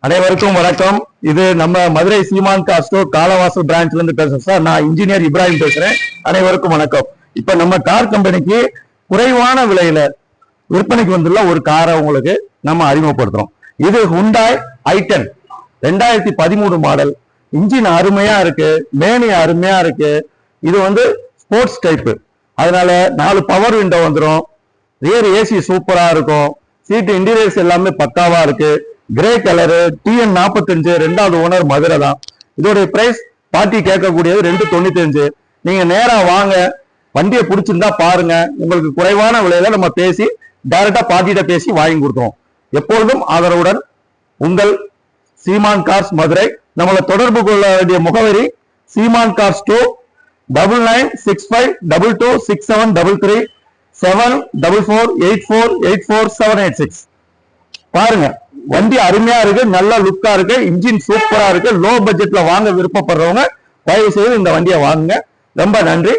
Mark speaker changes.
Speaker 1: அனைவருக்கும் வணக்கம். இது நம்ம மதுரை சீமான் காஸ்டோ காலவாசல் பிரான்ச்ல இருந்து பேசுறேன் சார். நான் இன்ஜினியர் இப்ராஹிம் பேசுறேன். அனைவருக்கும் வணக்கம். இப்ப நம்ம கார் கம்பெனிக்கு குறைவான விலையில விற்பனைக்கு வந்துள்ள ஒரு காரை உங்களுக்கு நம்ம அறிமுகப்படுத்துறோம். இது ஹுண்டாய் i10 2013 மாடல். இன்ஜின் அருமையா இருக்கு, மேனி அருமையா இருக்கு. இது வந்து ஸ்போர்ட்ஸ் டைப், அதனால 4 பவர் விண்டோ வந்துடும். ரியர் ஏசி சூப்பரா இருக்கும். சீட்டு இன்டீரியர்ஸ் எல்லாமே பக்காவா இருக்கு. கிரே கலரு, TN 45, 2வது ஓனர் மதுரை தான். இதோடைய பிரைஸ் பார்ட்டி கேட்கக்கூடியது 295. நீங்க நேரா வாங்க, வண்டியை பிடிச்சிருந்தா பாருங்க. உங்களுக்கு குறைவான விலையில நம்ம பேசி டைரக்டா பார்ட்டிட்ட பேசி வாங்கி கொடுத்தோம். எப்பொழுதும் ஆதரவுடன் உங்கள் சீமான் கார்ஸ் மதுரை. நம்மளை தொடர்பு கொள்ள வேண்டிய முகவரி சீமான் கார்ஸ் 2 9965226733 7448484784786. பாருங்க, வண்டி அருமையா இருக்கு, நல்ல லுக்கா இருக்கு, இன்ஜின் சூப்பரா இருக்கு. லோ பட்ஜெட்ல வாங்க விருப்பப்படுறவங்க தயவு செய்து இந்த வண்டியை வாங்குங்க. ரொம்ப நன்றி.